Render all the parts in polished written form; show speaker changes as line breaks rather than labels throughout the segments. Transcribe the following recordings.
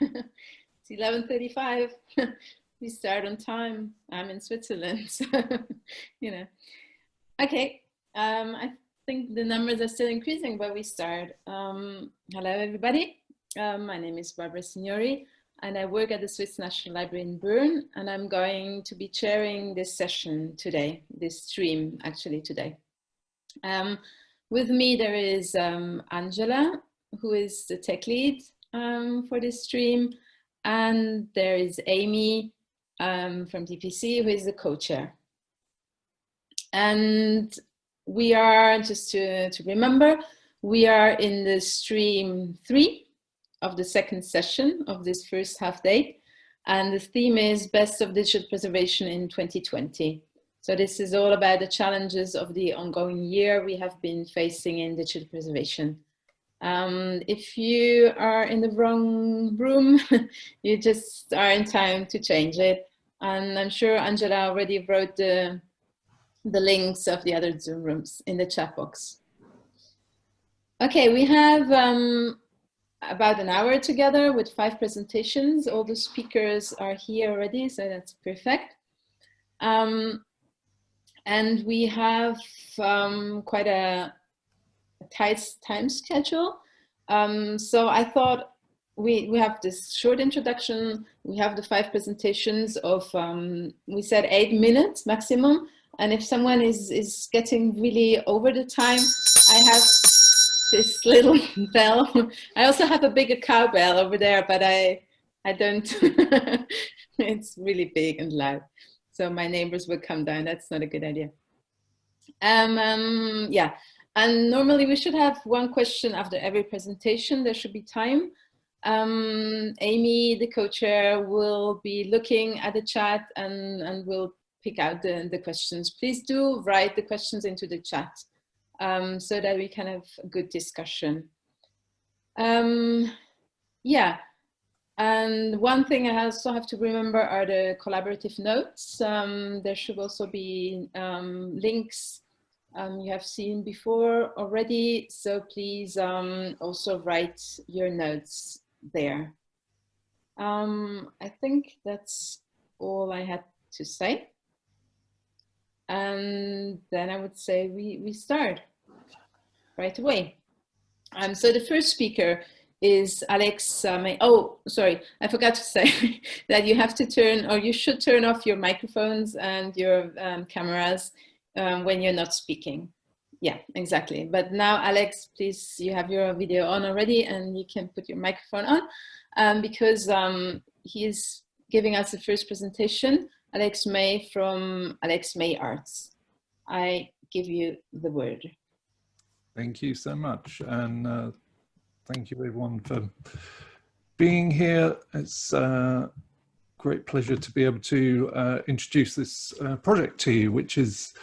It's 11:35. We start on time. I'm in Switzerland, so you know. Okay, I think the numbers are still increasing, but we start. Hello, everybody. My name is Barbara Signori, and I work at the Swiss National Library in Bern, and I'm going to be chairing this session today, this stream actually today. With me there is Angela, who is the tech lead for this stream, and there is Amy from DPC, who is the co-chair. And we are, just to remember, we are in the stream 3 of the second session of this first half day, and the theme is Best of Digital Preservation in 2020. So this is all about the challenges of the ongoing year we have been facing in digital preservation. If you are in the wrong room, you just are in time to change it. And I'm sure Angela already wrote the links of the other Zoom rooms in the chat box. Okay, we have about an hour together with 5 presentations. All the speakers are here already, so that's perfect. And we have quite a tight time schedule. So I thought we have this short introduction. We have the 5 presentations of, we said 8 minutes maximum. And if someone is getting really over the time, I have this little bell. I also have a bigger cowbell over there, but I don't, it's really big and loud. So my neighbors will come down. That's not a good idea. Yeah, and normally we should have 1 question after every presentation. There should be time. Amy, the co-chair, will be looking at the chat and will pick out the questions. Please do write the questions into the chat so that we can have a good discussion. Yeah. And one thing I also have to remember are the collaborative notes. There should also be links you have seen before already. So please also write your notes there. I think that's all I had to say. And then I would say we start right away. So the first speaker is Alex May. Oh, sorry, I forgot to say that you have to turn, or you should turn off your microphones and your cameras when you're not speaking. Yeah, exactly. But now, Alex, please, you have your video on already and you can put your microphone on because he is giving us the first presentation, Alex May from Alex May Arts. I give you the word.
Thank you so much. And thank you everyone for being here. It's a great pleasure to be able to introduce this project to you, which is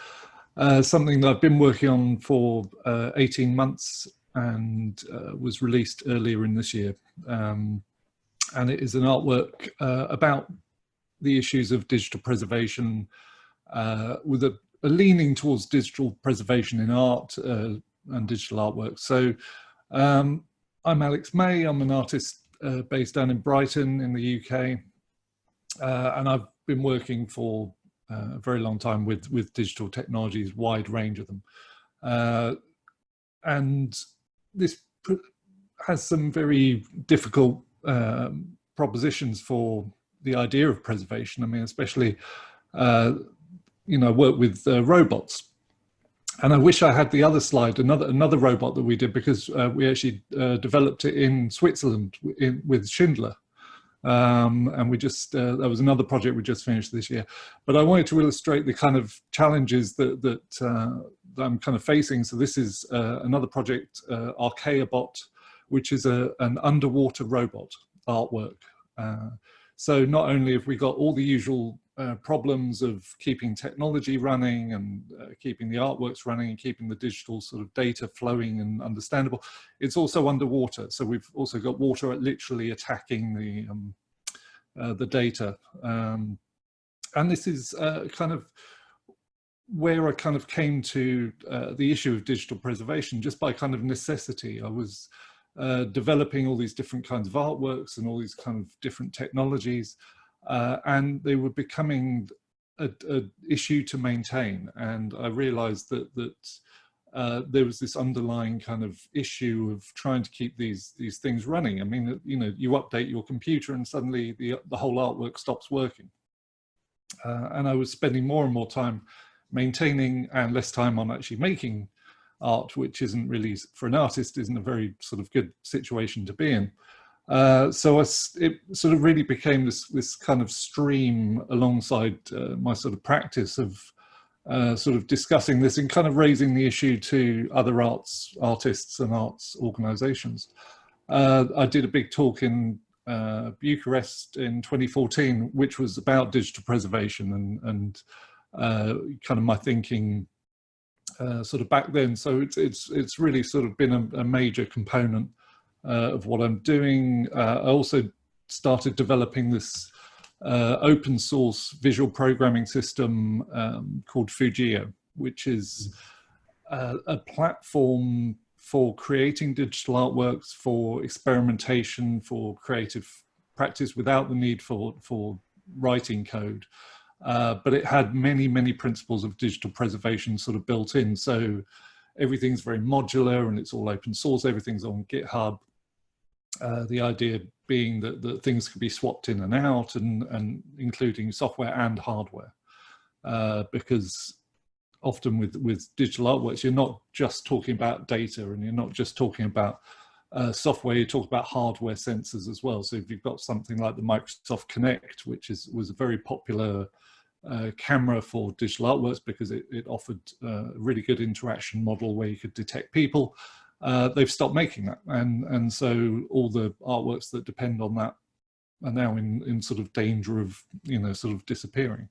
something that I've been working on for 18 months and was released earlier in this year. And it is an artwork about the issues of digital preservation with a leaning towards digital preservation in art and digital artwork. So I'm Alex May. I'm an artist based down in Brighton in the UK, and I've been working for a very long time with digital technologies, wide range of them. And this has some very difficult propositions for the idea of preservation. I mean, especially, you know, work with robots. And I wish I had the other slide, another robot that we did, because we actually developed it in Switzerland with Schindler. And we just, that was another project we just finished this year. But I wanted to illustrate the kind of challenges that I'm kind of facing. So this is another project, Archaeabot, which is an underwater robot artwork. So not only have we got all the usual problems of keeping technology running and keeping the artworks running and keeping the digital sort of data flowing and understandable, it's also underwater. So we've also got water literally attacking the data. And this is kind of where I kind of came to the issue of digital preservation just by kind of necessity. I was developing all these different kinds of artworks and all these kind of different technologies, and they were becoming a issue to maintain. And I realized that there was this underlying kind of issue of trying to keep these things running. I mean, you know, you update your computer and suddenly the whole artwork stops working. And I was spending more and more time maintaining and less time on actually making art, which isn't really, for an artist, isn't a very sort of good situation to be in. So it sort of really became this kind of stream alongside my sort of practice of sort of discussing this and kind of raising the issue to other artists and arts organizations. I did a big talk in Bucharest in 2014, which was about digital preservation and kind of my thinking sort of back then. So it's really sort of been a major component of what I'm doing. I also started developing this open source visual programming system called Fujio, which is a platform for creating digital artworks, for experimentation, for creative practice without the need for writing code. But it had many principles of digital preservation sort of built in. So everything's very modular and it's all open source, everything's on GitHub. The idea being that things can be swapped in and out, and including software and hardware. Because often with digital artworks, you're not just talking about data and you're not just talking about software, you talk about hardware sensors as well. So if you've got something like the Microsoft Kinect, which was a very popular camera for digital artworks because it offered a really good interaction model where you could detect people, they've stopped making that. And so all the artworks that depend on that are now in sort of danger of, you know, sort of disappearing.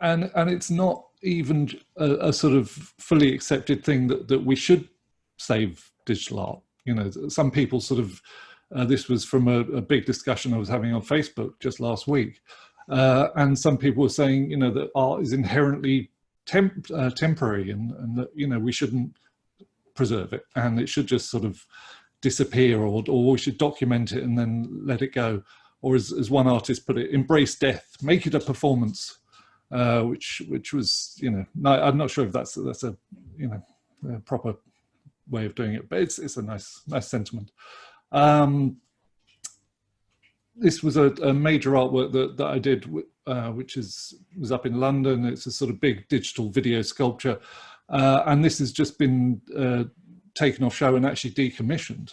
And it's not even a sort of fully accepted thing that we should save digital art. You know, some people sort of, this was from a big discussion I was having on Facebook just last week. And some people were saying, you know, that art is inherently temporary and that, you know, we shouldn't preserve it and it should just sort of disappear, or we should document it and then let it go. Or as one artist put it, embrace death, make it a performance. Which was, you know, I'm not sure if that's a, you know, a proper way of doing it, but it's a nice sentiment. This was a major artwork that I did, which was up in London. It's a sort of big digital video sculpture, and this has just been taken off show and actually decommissioned.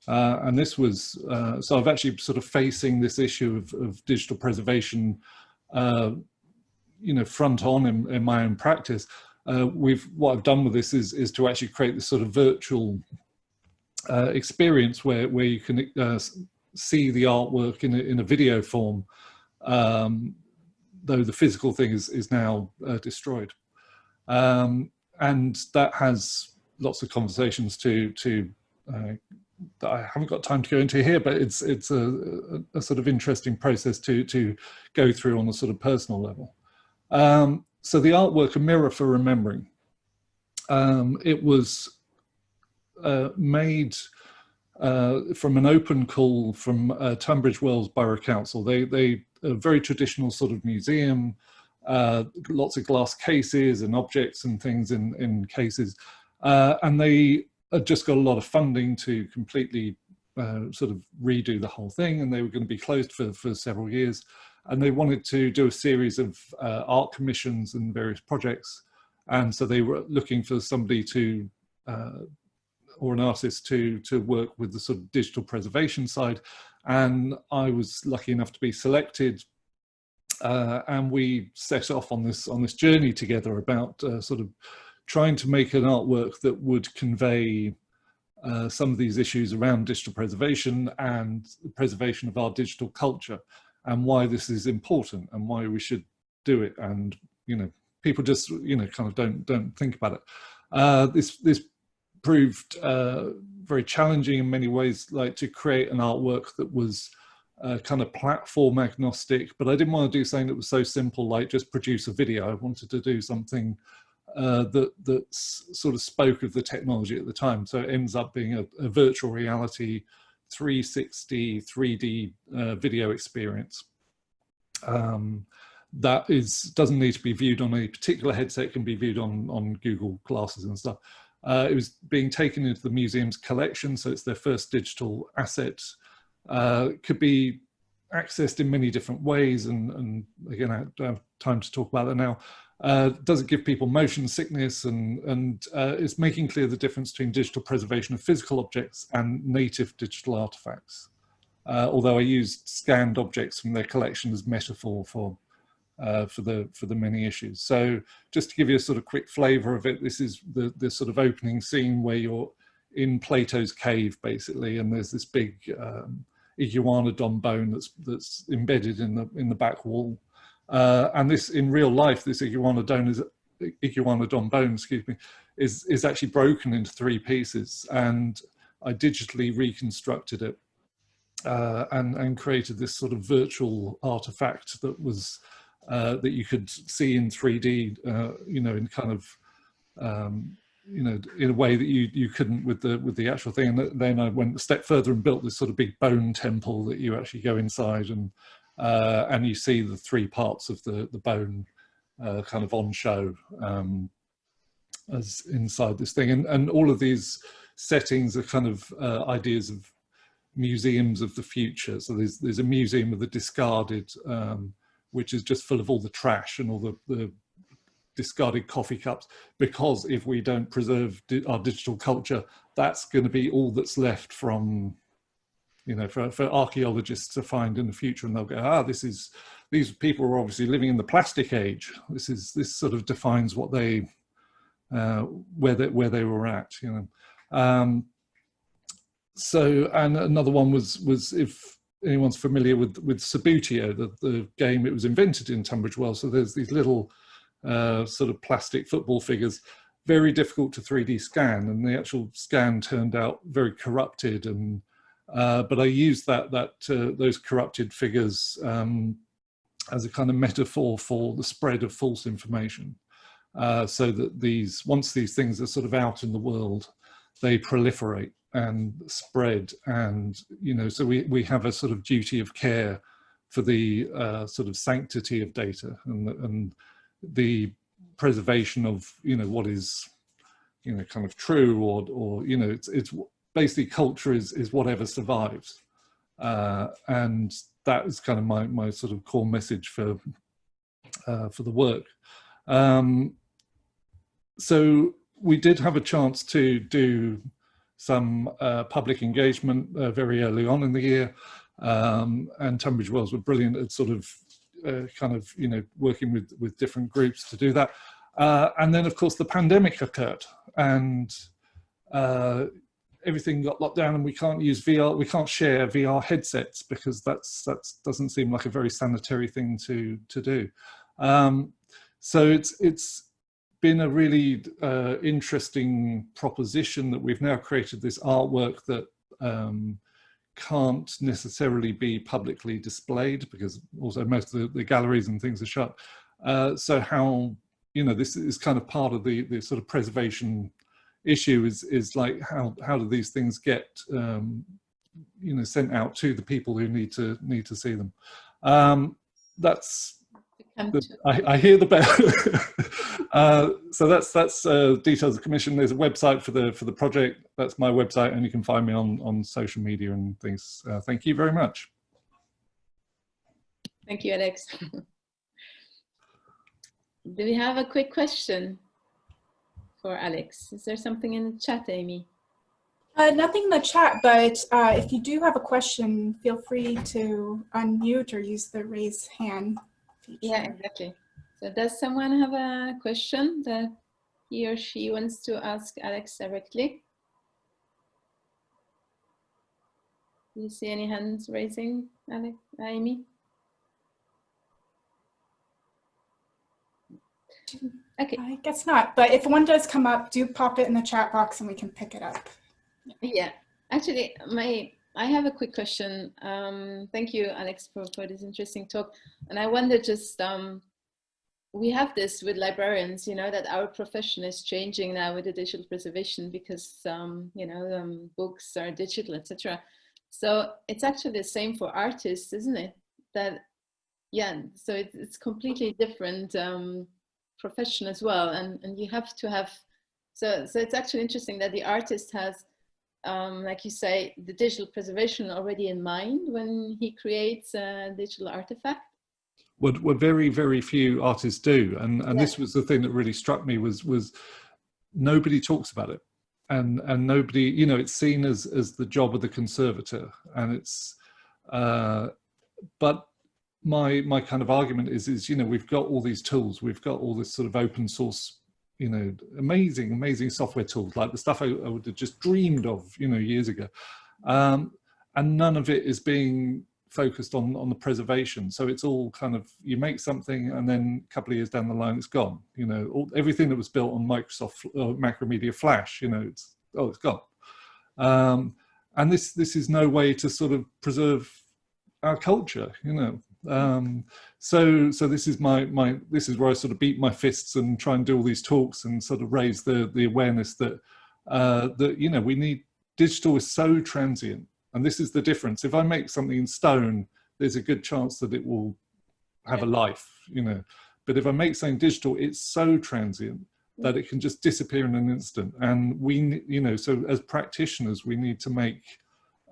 And this was so I've actually sort of facing this issue of digital preservation. You know, front on in my own practice. What I've done with this is to actually create this sort of virtual experience where you can see the artwork in a video form, though the physical thing is now destroyed. And that has lots of conversations that I haven't got time to go into here, but it's a sort of interesting process to go through on a sort of personal level. So the artwork, A Mirror for Remembering, it was made from an open call from Tunbridge Wells Borough Council. They a very traditional sort of museum, lots of glass cases and objects and things in cases, and they had just got a lot of funding to completely sort of redo the whole thing, and they were going to be closed for several years. And they wanted to do a series of art commissions and various projects. And so they were looking for somebody to, or an artist to work with the sort of digital preservation side. And I was lucky enough to be selected. And we set off on this journey together about sort of trying to make an artwork that would convey some of these issues around digital preservation and the preservation of our digital culture, and why this is important and why we should do it. And, you know, people just, you know, kind of don't think about it. This proved very challenging in many ways, like to create an artwork that was kind of platform agnostic, but I didn't want to do something that was so simple, like just produce a video. I wanted to do something that sort of spoke of the technology at the time. So it ends up being a virtual reality 360 3D video experience. That doesn't need to be viewed on a particular headset, it can be viewed on Google Glasses and stuff. It was being taken into the museum's collection, so it's their first digital asset. Could be accessed in many different ways, and again, I don't have time to talk about that now. Does it give people motion sickness, and it's making clear the difference between digital preservation of physical objects and native digital artifacts. Although I used scanned objects from their collection as metaphor for the many issues. So just to give you a sort of quick flavor of it, this is the sort of opening scene where you're in Plato's cave, basically, and there's this big iguanodon bone that's embedded in the back wall. And this, in real life, this iguanodon bone, excuse me, is actually broken into 3 pieces, and I digitally reconstructed it and created this sort of virtual artifact that was that you could see in 3D, you know, in kind of you know, in a way that you couldn't with the actual thing. And then I went a step further and built this sort of big bone temple that you actually go inside, and you see the 3 parts of the bone kind of on show as inside this thing. And all of these settings are kind of ideas of museums of the future. So there's a museum of the discarded, which is just full of all the trash and all the discarded coffee cups, because if we don't preserve our digital culture, that's going to be all that's left from, you know, for archaeologists to find in the future, and they'll go, these people are obviously living in the plastic age. This sort of defines what they where they were at, you know. So, and another one was if anyone's familiar with Subbuteo, the game, it was invented in Tunbridge Wells. So there's these little sort of plastic football figures, very difficult to 3D scan, and the actual scan turned out very corrupted. And but I used those corrupted figures as a kind of metaphor for the spread of false information, so that once these things are sort of out in the world, they proliferate and spread. And, you know, so we have a sort of duty of care for the sort of sanctity of data and the preservation of, you know, what is, you know, kind of true, or you know, it's basically culture is whatever survives, and that is kind of my sort of core message for the work. So we did have a chance to do some public engagement very early on in the year, and Tunbridge Wells were brilliant at sort of kind of, you know, working with different groups to do that. And then of course the pandemic occurred, and everything got locked down, and we can't use VR, we can't share VR headsets, because that doesn't seem like a very sanitary thing to do. So it's been a really interesting proposition that we've now created this artwork that can't necessarily be publicly displayed, because also most of the galleries and things are shut. So how, you know, this is kind of part of the sort of preservation issue, is like how do these things get you know, sent out to the people who need to see them. That's I hear the bell. So that's details of the commission. There's a website for the project. That's my website, and you can find me on social media and things. Thank you very much.
Thank you, Alex. Do we have a quick question for Alex? Is there something in the chat, Amy?
Nothing in the chat, but if you do have a question, feel free to unmute or use the raise hand feature.
Yeah, exactly. So does someone have a question that he or she wants to ask Alex directly? Do you see any hands raising, Alex, Amy? Okay.
I guess not, but if one does come up, do pop it in the chat box and we can pick it up.
Yeah, actually, I have a quick question. Thank you, Alex, for this interesting talk. And I wonder just, we have this with librarians, you know, that our profession is changing now with the digital preservation because, you know, books are digital, etc. So it's actually the same for artists, isn't it? That, yeah, so it's completely different profession as well. And you have to have, so it's actually interesting that the artist has, like you say, the digital preservation already in mind when he creates a digital artifact.
What very, very few artists do. And
Yeah.
this was the thing that really struck me was nobody talks about it. And nobody, you know, it's seen as the job of the conservator. And it's, but my kind of argument is, you know, we've got all these tools, we've got all this sort of open source, you know, amazing software tools, like the stuff I would have just dreamed of, you know, years ago. And none of it is being focused on the preservation. So it's all kind of, you make something and then a couple of years down the line, it's gone. You know, everything that was built on Microsoft Macromedia Flash, you know, it's gone. And this is no way to sort of preserve our culture, you know. So this is this is where I sort of beat my fists and try and do all these talks and sort of raise the awareness that that, you know, we need, digital is so transient. And this is the difference. If I make something in stone, there's a good chance that it will have a life, you know. But if I make something digital, it's so transient that it can just disappear in an instant. And we, you know, so as practitioners, we need to make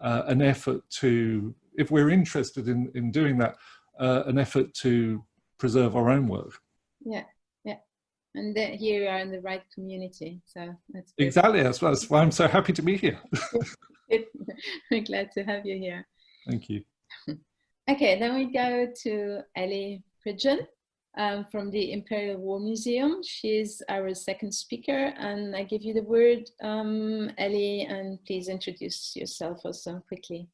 an effort to, if we're interested in doing that, an effort to preserve our own work.
Yeah, yeah. And here you are in the right community. So that's good.
Exactly. That's why I'm so happy to be here.
We're glad to have you here.
Thank you.
Okay, then we go to Ellie Pridgeon from the Imperial War Museum. She's our second speaker, and I give you the word, Ellie, and please introduce yourself also quickly.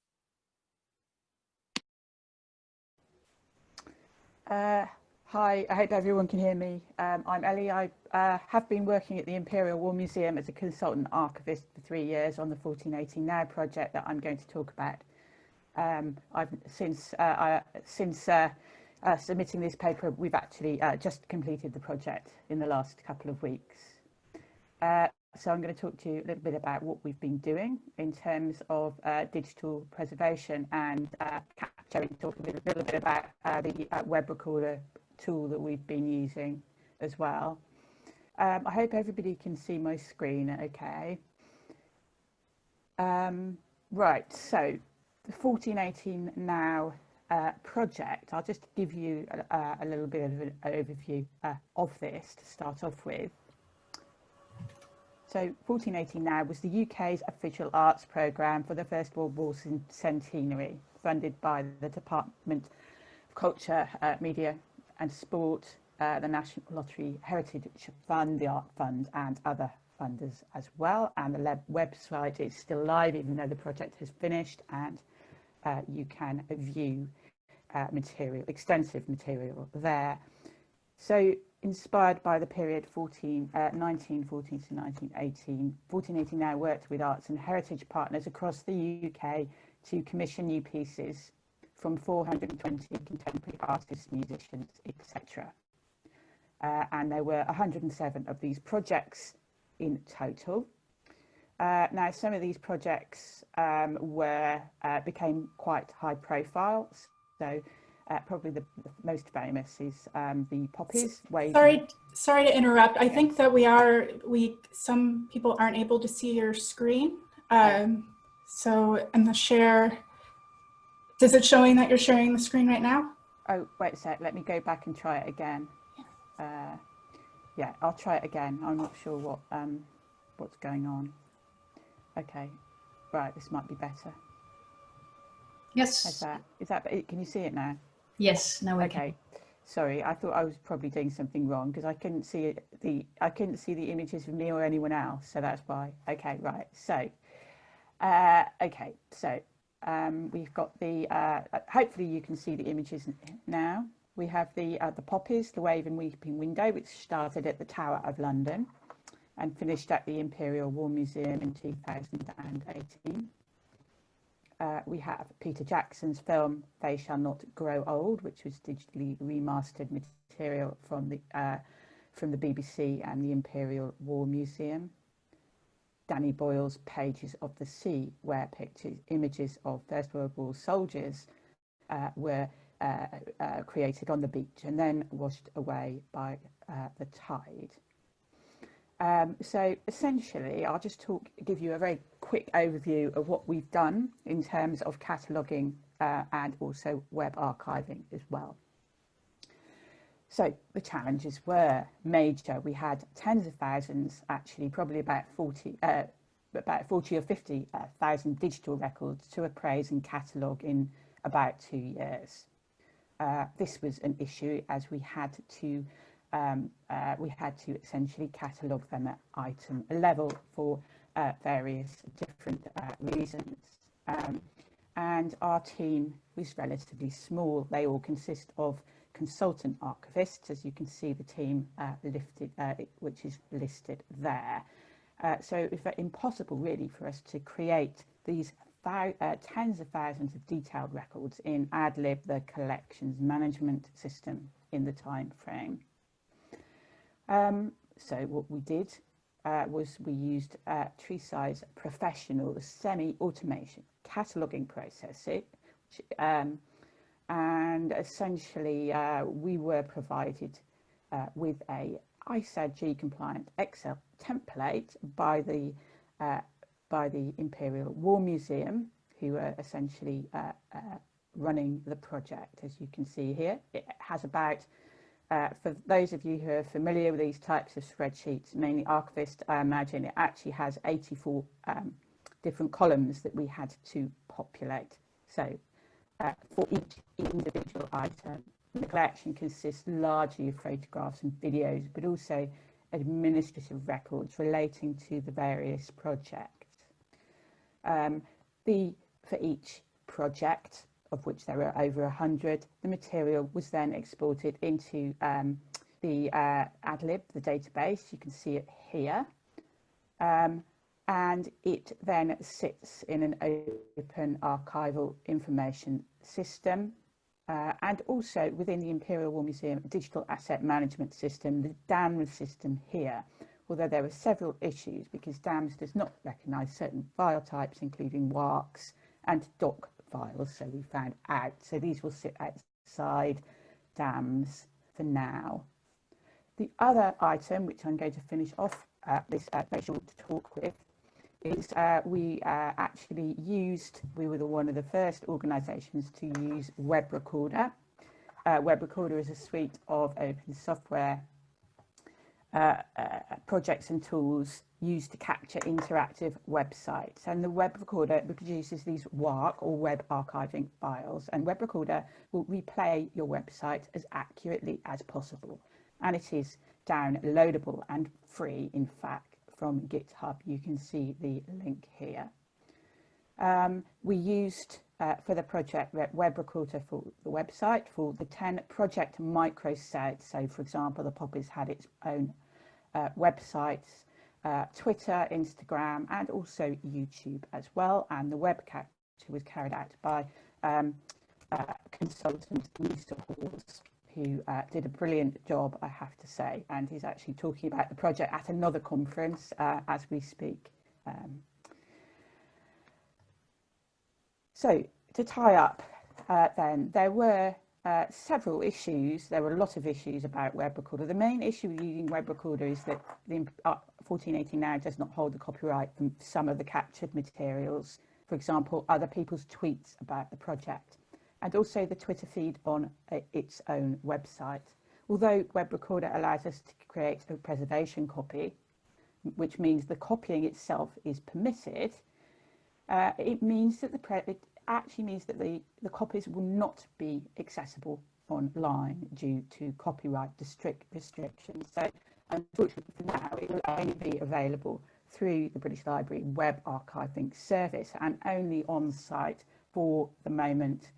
Hi, I hope everyone can hear me. I'm Ellie. I have been working at the Imperial War Museum as a consultant archivist for 3 years on the 1418 Now project that I'm going to talk about. Since submitting this paper, we've actually just completed the project in the last couple of weeks. So I'm going to talk to you a little bit about what we've been doing in terms of digital preservation, and talk a little bit about the web recorder tool that we've been using as well. I hope everybody can see my screen okay. Right, so the 1418 Now project, I'll just give you a little bit of an overview of this to start off with. So 1418 Now was the UK's official arts programme for the First World War centenary, funded by the Department of Culture, Media and Sport, the National Lottery Heritage Fund, the Art Fund and other funders as well. And the website is still live, even though the project has finished, and you can view extensive material there. So inspired by the period 1914 to 1918, 1418 Now worked with arts and heritage partners across the UK to commission new pieces from 420 contemporary artists, musicians, etc. And there were 107 of these projects in total. Now, some of these projects became quite high profile. So probably the most famous is the Poppies.
Sorry to interrupt. I think that some people aren't able to see your screen. So in the share, is it showing that you're sharing the screen right now?
Oh, wait a sec. Let me go back and try it again. Yeah, I'll try it again. I'm not sure what's going on. Okay, right. This might be better.
Yes.
Is that? Can you see it now?
Yes. Now we
okay.
Can.
Sorry, I thought I was probably doing something wrong because I couldn't see the images of me or anyone else. So that's why. Okay, right. So, okay. So we've got the. Hopefully you can see the images now. We have the Poppies, the Wave and Weeping Window, which started at the Tower of London and finished at the Imperial War Museum in 2018. We have Peter Jackson's film They Shall Not Grow Old, which was digitally remastered material from the BBC and the Imperial War Museum. Danny Boyle's Pages of the Sea, where images of First World War soldiers were created on the beach and then washed away by the tide. So essentially, I'll just give you a very quick overview of what we've done in terms of cataloguing and also web archiving as well. So the challenges were major. We had tens of thousands, actually probably about 40 or 50,000 digital records to appraise and catalogue in about 2 years. This was an issue as we had to essentially catalogue them at item level for various different reasons. And our team was relatively small. They all consist of consultant archivists, as you can see the team which is listed there. So it was impossible really for us to create these tens of thousands of detailed records in AdLib, the collections management system, in the time frame. So what we did was we used Treesize Professional semi-automation cataloging processing, and essentially we were provided with a ISAG compliant Excel template by the Imperial War Museum, who are essentially running the project. As you can see here, it has about for those of you who are familiar with these types of spreadsheets, mainly archivists, I imagine it actually has 84 different columns that we had to populate. So for each individual item, the collection consists largely of photographs and videos, but also administrative records relating to the various projects. For each project, of which there were over 100, the material was then exported into the AdLib, the database. You can see it here. And it then sits in an open archival information system. And also within the Imperial War Museum Digital Asset Management System, the DAMS system here, although there were several issues because DAMS does not recognise certain file types, including WARCs and doc files, so we found out. So these will sit outside DAMS for now. The other item, which I'm going to finish off this very short talk with, is we were one of the first organisations to use Web Recorder. Web Recorder is a suite of open software projects and tools used to capture interactive websites, and the Web Recorder produces these WARC or web archiving files, and Web Recorder will replay your website as accurately as possible, and it is downloadable and free, in fact, from GitHub. You can see the link here. We used for the project Web Recorder for the website for the 10 project microsites. So for example, the Poppies had its own websites, Twitter, Instagram, and also YouTube as well. And the web capture was carried out by consultant Lisa Halls, who did a brilliant job, I have to say, and he's actually talking about the project at another conference as we speak. So to tie up then, there were several issues. There were a lot of issues about Web Recorder. The main issue with using Web Recorder is that the 1480 now does not hold the copyright from some of the captured materials. For example, other people's tweets about the project, and also the Twitter feed on its own website. Although Web Recorder allows us to create a preservation copy, which means the copying itself is permitted, it means that it actually means that the copies will not be accessible online due to copyright restrictions. So unfortunately for now, it will only be available through the British Library web archiving service and only on site for the moment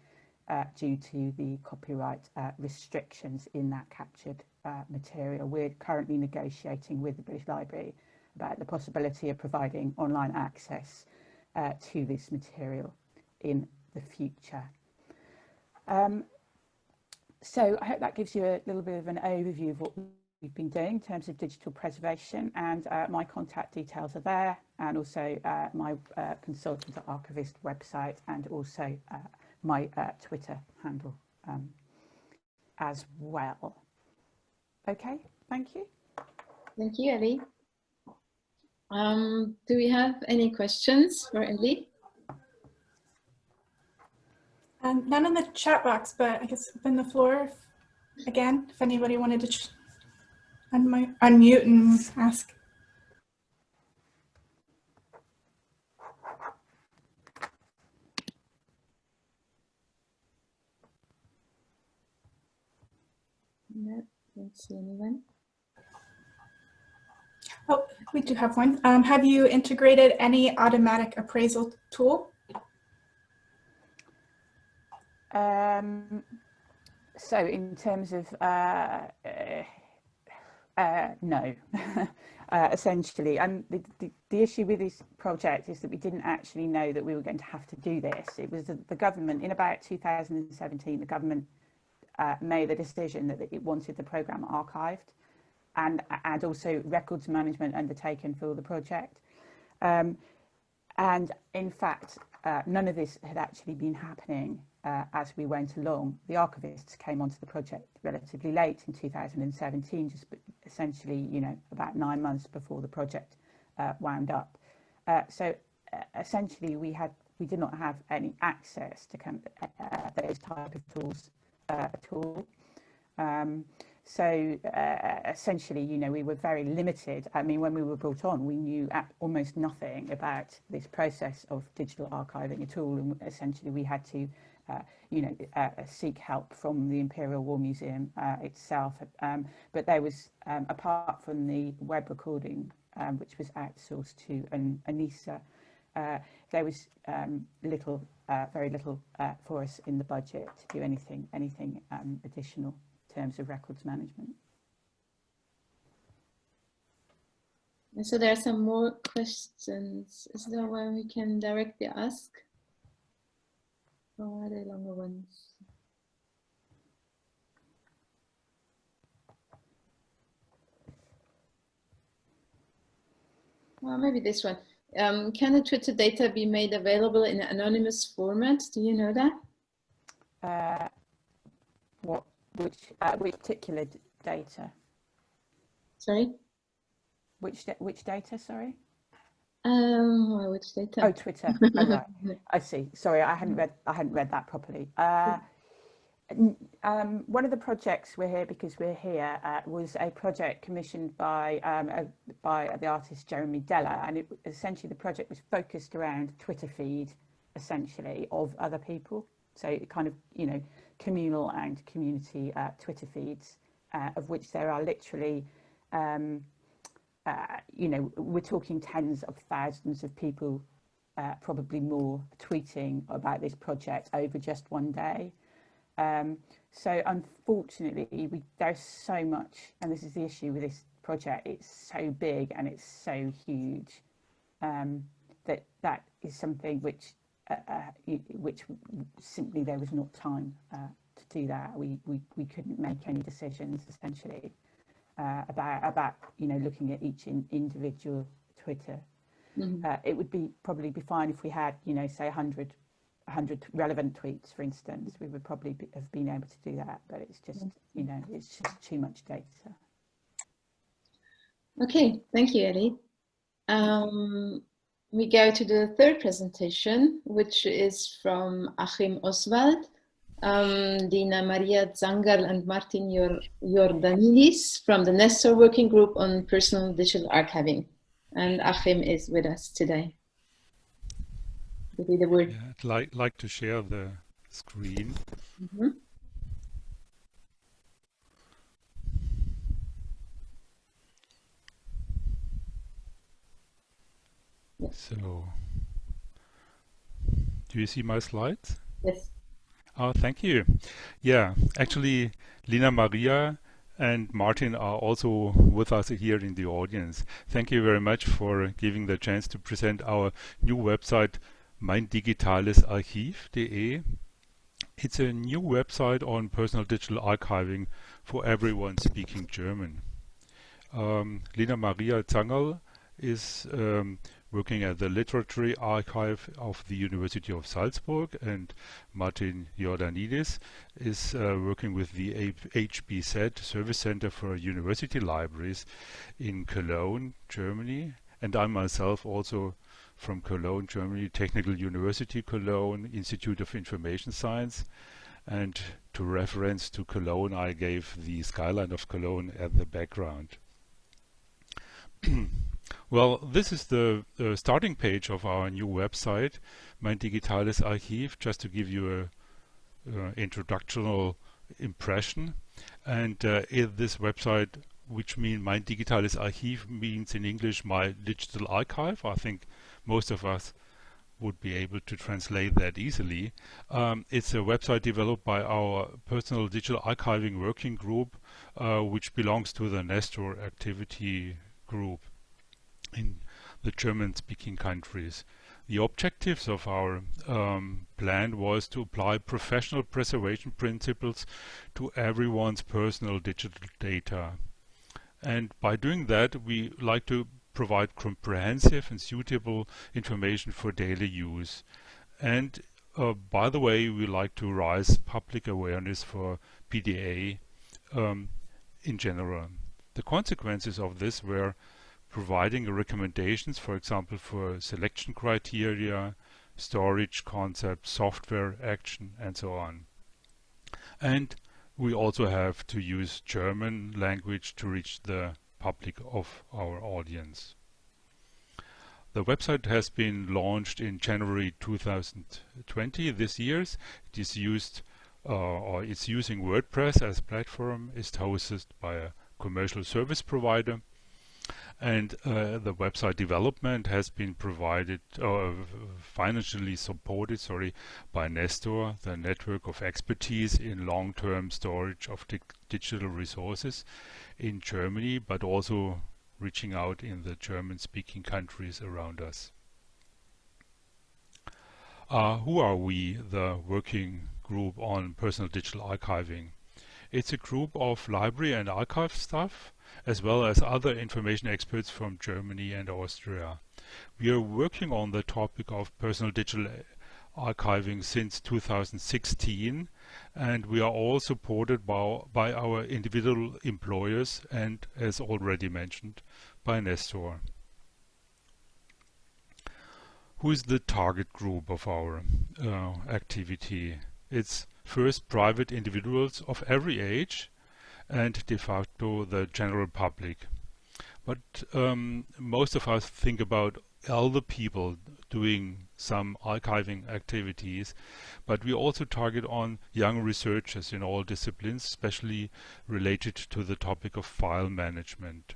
due to the copyright restrictions in that captured material. We're currently negotiating with the British Library about the possibility of providing online access to this material in the future. So I hope that gives you a little bit of an overview of what we've been doing in terms of digital preservation, and my contact details are there, and also my Consultant Archivist website, and also my Twitter handle as well. Okay, thank you.
Thank you, Ellie. Do we have any questions for Ellie?
None in the chat box, but I guess open the floor again if anybody wanted to unmute and ask.
No, don't see anyone.
Oh, we do have one. Have you integrated any automatic appraisal tool?
So in terms of no, essentially, and the issue with this project is that we didn't actually know that we were going to have to do this. It was the government in about 2017. The government made the decision that it wanted the programme archived, and also records management undertaken for the project. And in fact, none of this had actually been happening as we went along. The archivists came onto the project relatively late in 2017, just essentially, you know, about 9 months before the project wound up. So essentially, we did not have any access to those type of tools at all. So essentially, you know, we were very limited. I mean, when we were brought on, we knew almost nothing about this process of digital archiving at all, and essentially we had to, you know, seek help from the Imperial War Museum itself. But there was, apart from the web recording, which was outsourced to ANISA, there was very little for us in the budget to do anything additional in terms of records management.
And so there are some more questions. Is there one we can directly ask? Or are they longer ones? Well, maybe this one. Can the Twitter data be made available in an anonymous format? Do you know that?
Which particular data?
Sorry?
Which data, sorry?
Which data?
Oh, Twitter. Oh, right. I see. Sorry, I hadn't read that properly. One of the projects we're here because we're here was a project commissioned by the artist Jeremy Deller, and essentially the project was focused around Twitter feed, essentially, of other people. So it kind of, you know, communal and community Twitter feeds, of which there are literally, you know, we're talking tens of thousands of people, probably more, tweeting about this project over just one day. So unfortunately, there's so much, and this is the issue with this project, it's so big and it's so huge, that is something which simply there was not time to do that. We couldn't make any decisions essentially about you know, looking at each individual Twitter. Mm-hmm. It would probably be fine if we had, you know, say 100 relevant tweets, for instance. We would probably have been able to do that, but it's just, you know, it's just too much data.
Okay, thank you, Ellie. We go to the third presentation, which is from Achim Oswald, Dina Maria Zangerl and Martin Jordanilis from the Nestor Working Group on Personal Digital Archiving. And Achim is with us today. Give you the word.
Yeah, I'd like to share the screen.
Mm-hmm.
So, do you see my slides?
Yes.
Oh, thank you. Yeah, actually, Lina Maria and Martin are also with us here in the audience. Thank you very much for giving the chance to present our new website, meindigitales-archiv.de. It's a new website on personal digital archiving for everyone speaking German. Lena Maria Zangerl is working at the Literary Archive of the University of Salzburg, and Martin Jordanidis is working with the HBZ Service Center for University Libraries in Cologne, Germany. And I myself also from Cologne, Germany, Technical University Cologne, Institute of Information Science. And to reference to Cologne, I gave the skyline of Cologne as the background. Well, this is the starting page of our new website, Mein Digitales Archiv, just to give you a introductional impression. And in this website, which means Mein Digitales Archiv means in English my digital archive. I think most of us would be able to translate that easily. It's a website developed by our personal digital archiving working group, which belongs to the Nestor activity group in the German-speaking countries. The objectives of our plan was to apply professional preservation principles to everyone's personal digital data. And by doing that, we like to provide comprehensive and suitable information for daily use. And by the way, we like to raise public awareness for PDA in general. The consequences of this were providing recommendations, for example, for selection criteria, storage concepts, software action, and so on. And we also have to use German language to reach the public of our audience. The website has been launched in January 2020 this year. It is used or it's using WordPress as a platform. It's hosted by a commercial service provider. And the website development has been provided, financially supported, by Nestor, the network of expertise in long-term storage of digital resources in Germany, but also reaching out in the German-speaking countries around us. Who are we, the working group on personal digital archiving? It's a group of library and archive staff, as well as other information experts from Germany and Austria. We are working on the topic of personal digital archiving since 2016, and we are all supported by our individual employers and, as already mentioned, by Nestor. Who is the target group of our activity? It's first private individuals of every age, and de facto the general public. But most of us think about elder people doing some archiving activities, but we also target on young researchers in all disciplines, especially related to the topic of file management.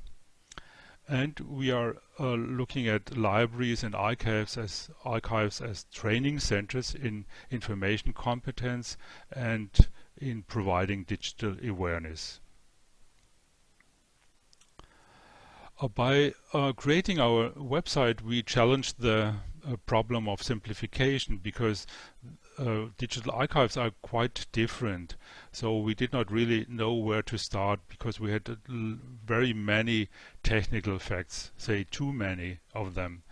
And we are looking at libraries and archives as training centers in information competence and in providing digital awareness. By creating our website, we challenged the problem of simplification, because digital archives are quite different. So we did not really know where to start, because we had very many technical facts, say too many of them.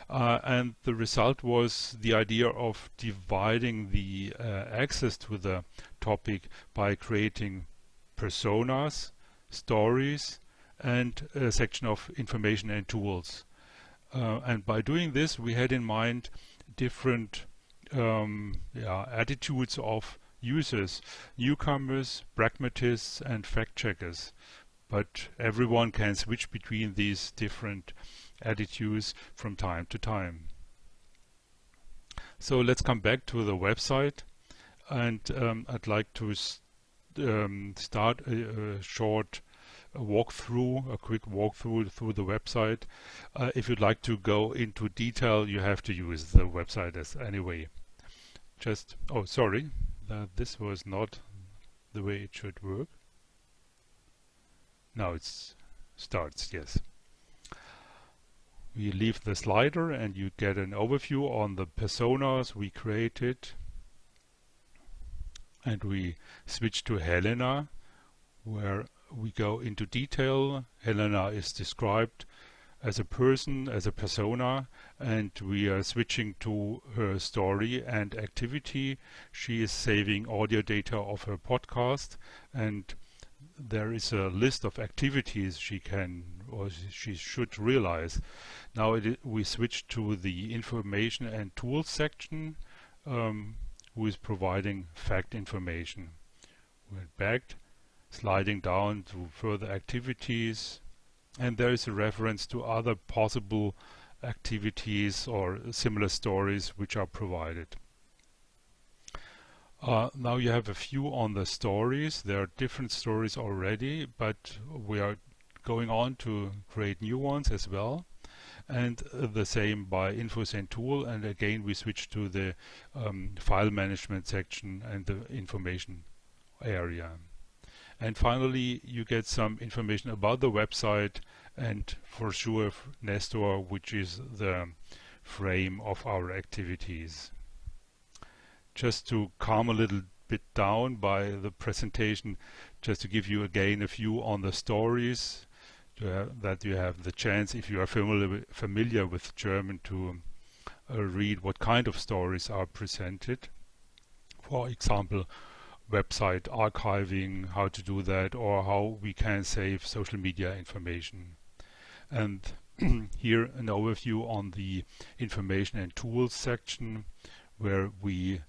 And the result was the idea of dividing the access to the topic by creating personas, stories, and a section of information and tools. And by doing this, we had in mind different attitudes of users: newcomers, pragmatists, and fact-checkers. But everyone can switch between these different attitudes from time to time. So let's come back to the website, and I'd like to start a short a quick walkthrough through the website. If you'd like to go into detail, you have to use the website as anyway. Sorry, this was not the way it should work. Now it starts, yes. we leave the slider and you get an overview on the personas we created. And we switch to Helena, where we go into detail. Helena is described as a person, as a persona, and we are switching to her story and activity. She is saving audio data of her podcast, and there is a list of activities she can or she should realize. Now we switch to the information and tools section, who is providing fact information. We're back, sliding down to further activities, and there is a reference to other possible activities or similar stories which are provided. Now you have a view on the stories. There are different stories already, but we are going on to create new ones as well. And the same by InfoSend tool, and again we switch to the file management section and the information area. And finally you get some information about the website and for sure Nestor, which is the frame of our activities. Just to calm a little bit down by the presentation, just to give you again a view on the stories, that you have the chance, if you are familiar with German, to read what kind of stories are presented. For example, website archiving, how to do that, or how we can save social media information. And here an overview on the information and tools section, where we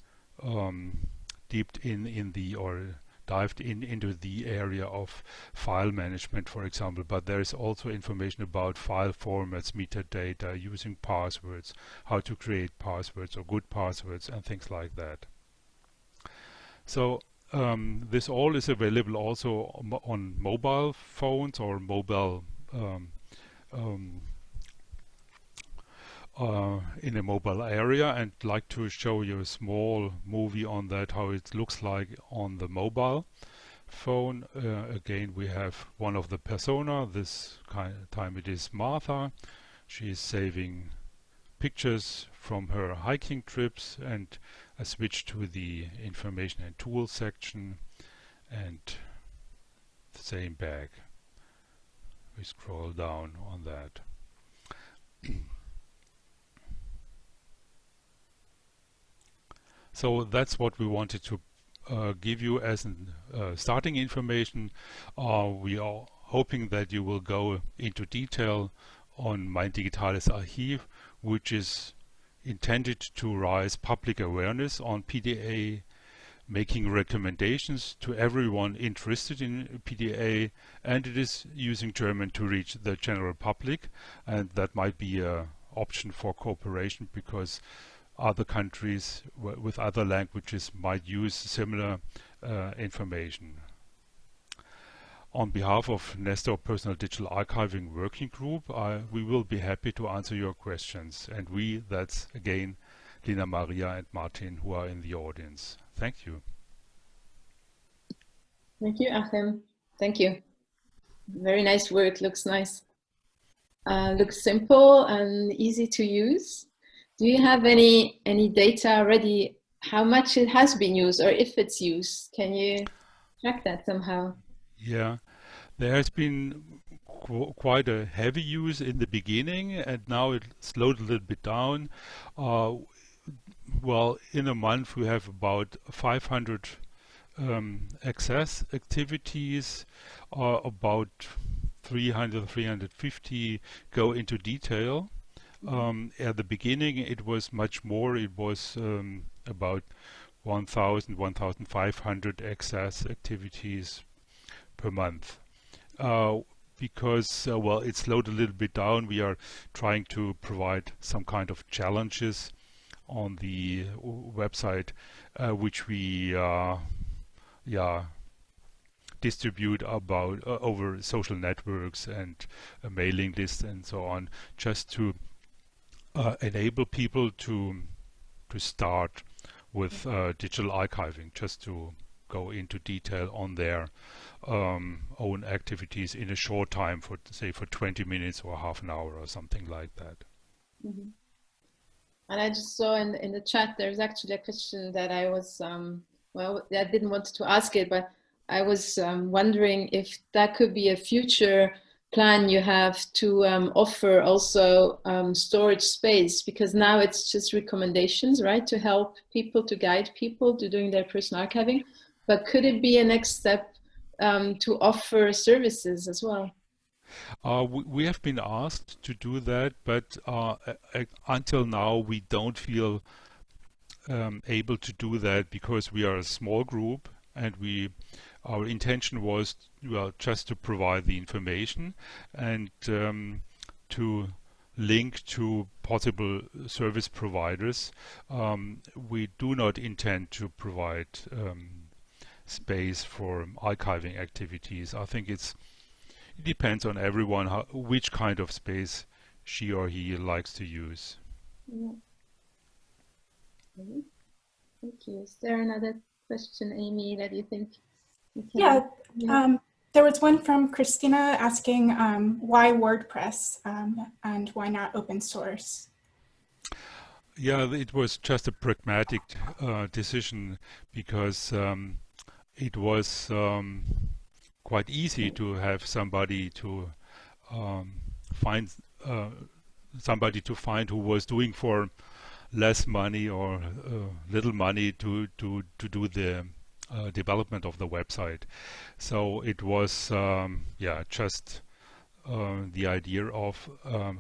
dived into the area of file management, for example, but there is also information about file formats, metadata, using passwords, how to create passwords or good passwords and things like that. So this all is available also on mobile phones or mobile in a mobile area, and like to show you a small movie on that, how it looks like on the mobile phone. Again, we have one of the persona. This time it is Martha. She is saving pictures from her hiking trips, and I switch to the information and tools section, and the same bag. We scroll down on that. So that's what we wanted to give you as starting information. We are hoping that you will go into detail on Mein Digitales Archiv, which is intended to raise public awareness on PDA, making recommendations to everyone interested in PDA, and it is using German to reach the general public, and that might be an option for cooperation, because other countries with other languages might use similar information. On behalf of Nestor Personal Digital Archiving Working Group, we will be happy to answer your questions. And that's again Lena Maria and Martin, who are in the audience. Thank you.
Thank you, Achim. Thank you. Very nice work, looks nice. Looks simple and easy to use. Do you have any data already, how much it has been used or if it's used? Can you track that somehow?
Yeah, there has been quite a heavy use in the beginning, and now it slowed a little bit down. Well, in a month we have about 500 access activities, about 350 go into detail. At the beginning it was much more. It was about 1,000, 1,500 access activities per month. Because well, it slowed a little bit down, we are trying to provide some kind of challenges on the website, which we distribute about over social networks and a mailing list and so on, just to enable people to start with digital archiving, just to go into detail on their own activities in a short time, for say for 20 minutes or half an hour or something like that.
Mm-hmm. And I just saw in the chat, there's actually a question that I was, well, I didn't want to ask it, but I was wondering if that could be a future plan you have to offer also storage space, because now it's just recommendations, right, to help people, to guide people to doing their personal archiving. But could it be a next step to offer services as well?
We have been asked to do that, but until now we don't feel able to do that because we are a small group, and our intention was, well, just to provide the information and to link to possible service providers. We do not intend to provide space for archiving activities. I think it depends on everyone which kind of space she or he likes to use.
Yeah. Mm-hmm. Thank you. Is there another question, Amy, that you think you can?
Yeah, there was one from Christina asking why WordPress and why not open source?
Yeah, it was just a pragmatic decision because it was quite easy to have somebody to find who was doing for less money or little money to do the development of the website. So it was just the idea of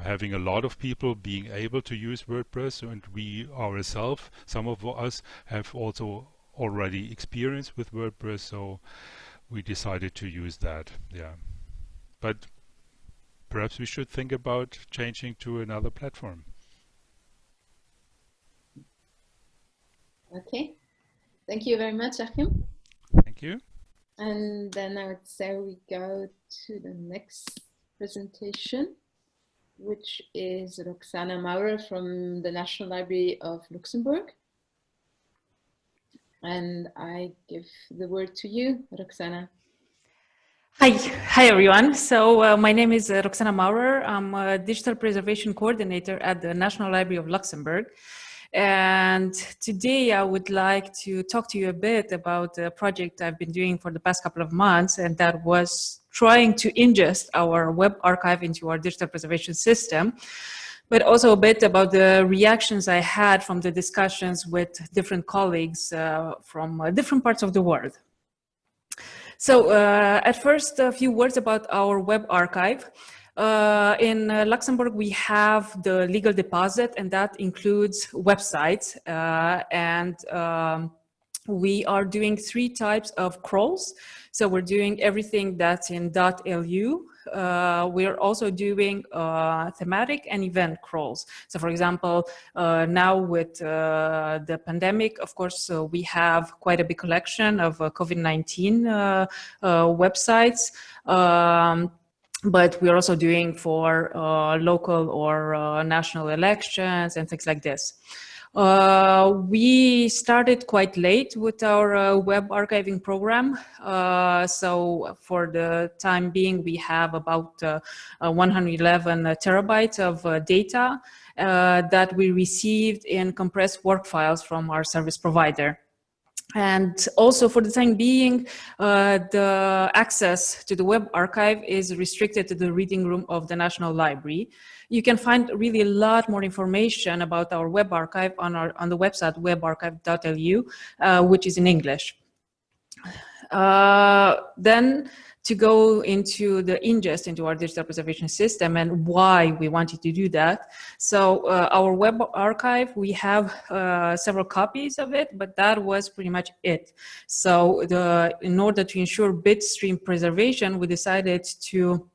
having a lot of people being able to use WordPress, and we ourselves, some of us, have also already experience with WordPress, so we decided to use that. Yeah, but perhaps we should think about changing to another platform.
Okay, thank you very much, Achim.
Thank you.
And then I would say we go to the next presentation, which is Roxana Maurer from the National Library of Luxembourg. And I give the word to you, Roxana.
Hi everyone. So my name is Roxana Maurer. I'm a digital preservation coordinator at the National Library of Luxembourg. And today I would like to talk to you a bit about a project I've been doing for the past couple of months, and that was trying to ingest our web archive into our digital preservation system, but also a bit about the reactions I had from the discussions with different colleagues from different parts of the world. So at first, a few words about our web archive. In Luxembourg, we have the legal deposit, and that includes websites. We are doing 3 types of crawls. So we're doing everything that's in .lu. We're also doing thematic and event crawls. So for example, now with the pandemic, of course, we have quite a big collection of COVID-19 websites. But we're also doing for local or national elections and things like this. We started quite late with our web archiving program. So for the time being, we have about 111 terabytes of data that we received in compressed work files from our service provider. And also for the time being, the access to the web archive is restricted to the reading room of the National Library. You can find really a lot more information about our web archive on the website webarchive.lu, which is in English. Then to go into the ingest into our digital preservation system and why we wanted to do that. So our web archive, we have several copies of it, but that was pretty much it. So in order to ensure bitstream preservation, we decided to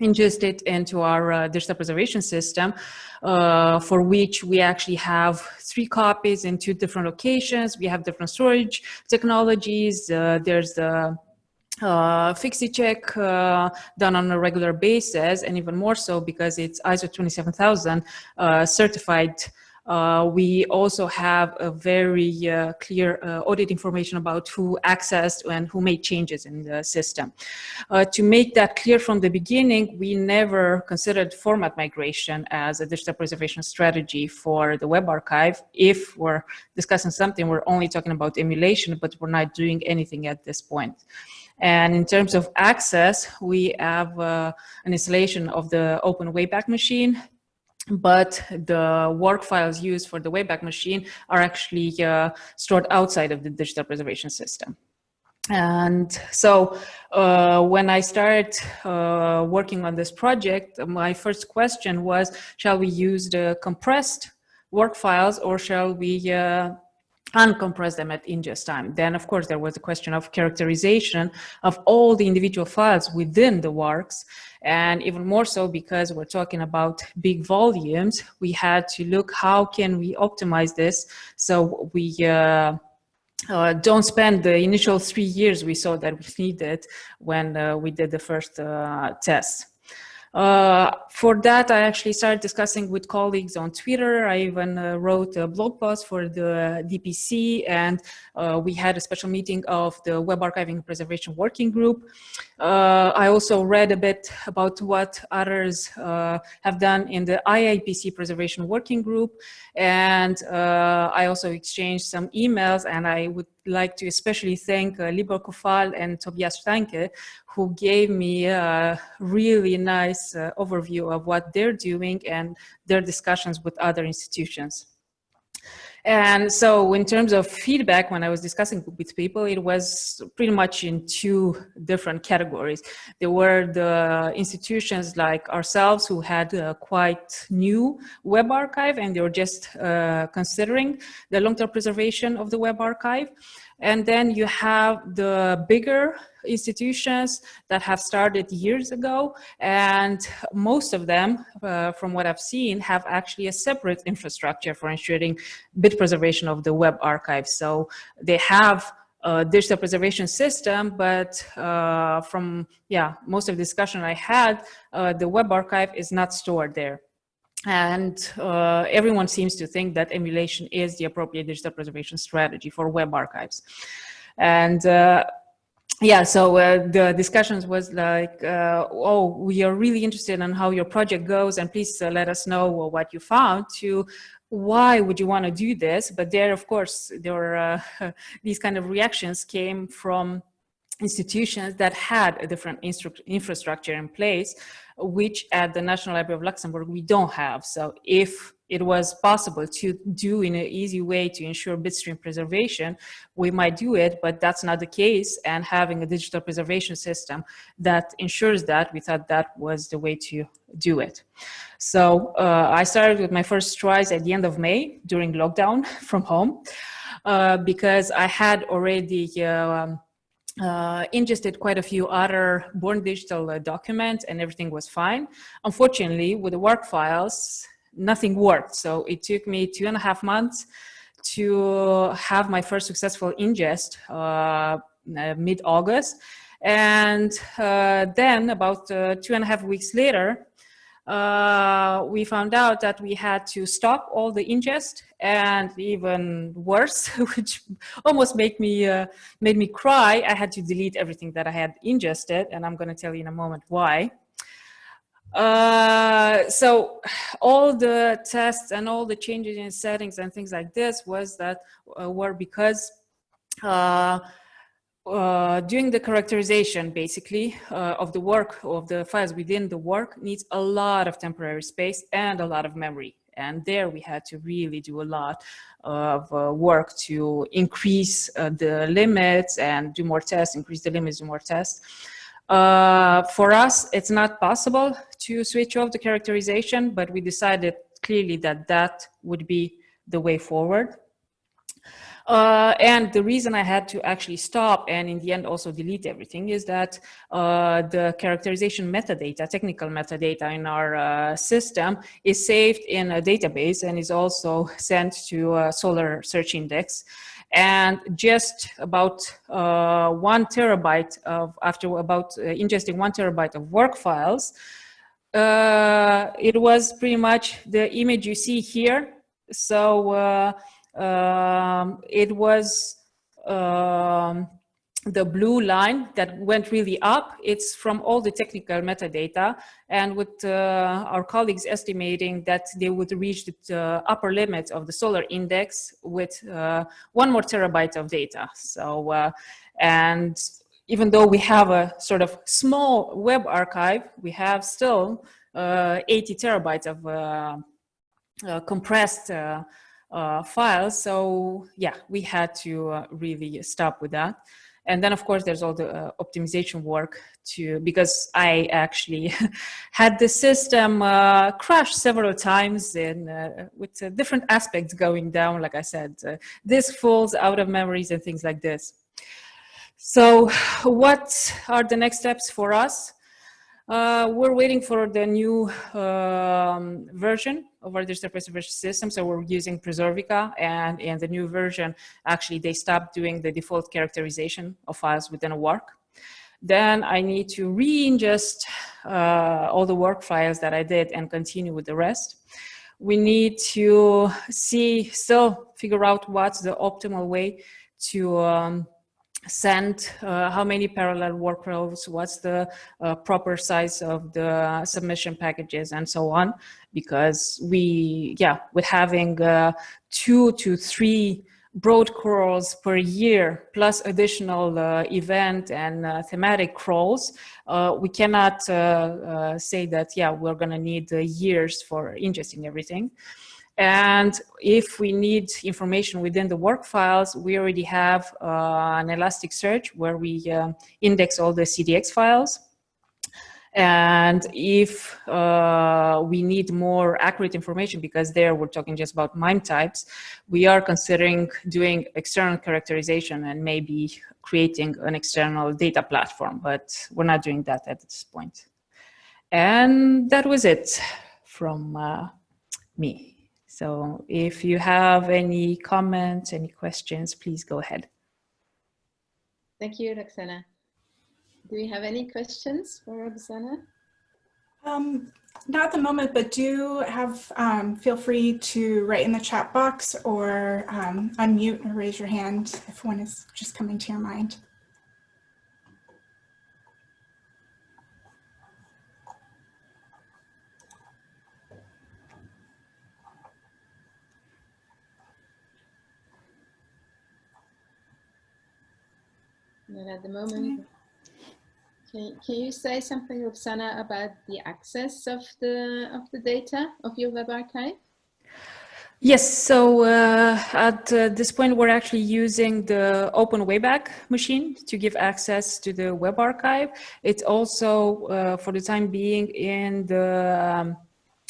ingest it into our digital preservation system, for which we actually have 3 copies in 2 different locations. We have different storage technologies. There's the Fixie check done on a regular basis, and even more so because it's ISO 27000 certified We also have a very clear audit information about who accessed and who made changes in the system. To make that clear from the beginning, we never considered format migration as a digital preservation strategy for the web archive. If we're discussing something, we're only talking about emulation, but we're not doing anything at this point. And in terms of access, we have an installation of the Open Wayback Machine, but the work files used for the Wayback Machine are actually stored outside of the digital preservation system. And so when I started working on this project, my first question was, shall we use the compressed work files or shall we uncompress them at ingest time? Then, of course, there was a question of characterization of all the individual files within the works. And even more so because we're talking about big volumes, we had to look how can we optimize this so we don't spend the initial 3 years we saw that we needed when we did the first test. For that, I actually started discussing with colleagues on Twitter. I even wrote a blog post for the DPC, and we had a special meeting of the Web Archiving and Preservation Working Group. I also read a bit about what others have done in the IIPC Preservation Working Group, and I also exchanged some emails, and I would like to especially thank Libor Kofal and Tobias Steinke, who gave me a really nice overview of what they're doing and their discussions with other institutions. And so in terms of feedback, when I was discussing with people, it was pretty much in two different categories. There were the institutions like ourselves who had a quite new web archive and they were just considering the long-term preservation of the web archive. And then you have the bigger institutions that have started years ago, and most of them, from what I've seen, have actually a separate infrastructure for ensuring bit preservation of the web archive. So they have a digital preservation system, but from most of the discussion I had, the web archive is not stored there. And everyone seems to think that emulation is the appropriate digital preservation strategy for web archives. And so the discussions was like, oh, we are really interested in how your project goes, and please let us know what you found, to why would you want to do this? But there, of course, there were these kind of reactions came from institutions that had a different infrastructure in place, which at the National Library of Luxembourg we don't have. So if it was possible to do in an easy way to ensure bitstream preservation, we might do it, but that's not the case. And having a digital preservation system that ensures that, we thought that was the way to do it. So I started with my first tries at the end of May during lockdown from home, because I had already ingested quite a few other Born Digital documents and everything was fine. Unfortunately, with the work files, nothing worked. So it took me 2.5 months to have my first successful ingest mid-August. And then about 2.5 weeks later, we found out that we had to stop all the ingest, and even worse, which almost made me cry, I had to delete everything that I had ingested, and I'm going to tell you in a moment why. So all the tests and all the changes in settings and things like this were because doing the characterization basically of the work of the files within the work needs a lot of temporary space and a lot of memory. And there we had to really do a lot of work to increase the limits and do more tests, increase the limits, do more tests. For us, it's not possible to switch off the characterization, but we decided clearly that that would be the way forward. And the reason I had to actually stop and in the end also delete everything is that the characterization metadata, technical metadata in our system is saved in a database and is also sent to a Solr search index. And just about 1 terabyte after about ingesting 1 terabyte of work files, it was pretty much the image you see here. So it was the blue line that went really up. It's from all the technical metadata, and with our colleagues estimating that they would reach the upper limit of the solar index with 1 more terabyte of data. So, and even though we have a sort of small web archive, we have still 80 terabytes of compressed files. So yeah, we had to really stop with that. And then of course there's all the optimization work too, because I actually had the system crash several times with different aspects going down. Like I said, this falls out of memories and things like this. So what are the next steps for us? We're waiting for the new version of our digital preservation system. So we're using Preservica, and in the new version, actually they stopped doing the default characterization of files within a work. Then I need to re-ingest all the work files that I did and continue with the rest. We need to still figure out what's the optimal way to send how many parallel workflows, what's the proper size of the submission packages, and so on. Because with having 2 to 3 broad crawls per year, plus additional event and thematic crawls, we cannot say that, we're gonna need years for ingesting everything. And if we need information within the work files, we already have an Elasticsearch where we index all the CDX files. And if we need more accurate information, because there we're talking just about MIME types, we are considering doing external characterization and maybe creating an external data platform, but we're not doing that at this point. And that was it from me. So if you have any comments, any questions, please go ahead.
Thank you, Roxana. Do we have any questions for Roxana?
Not at the moment, but do have, feel free to write in the chat box or unmute or raise your hand if one is just coming to your mind.
Not at the moment. Can you say something, Roxana, about the access of the data of your web archive?
Yes, so at this point, we're actually using the Open Wayback Machine to give access to the web archive. It's also, for the time being, in the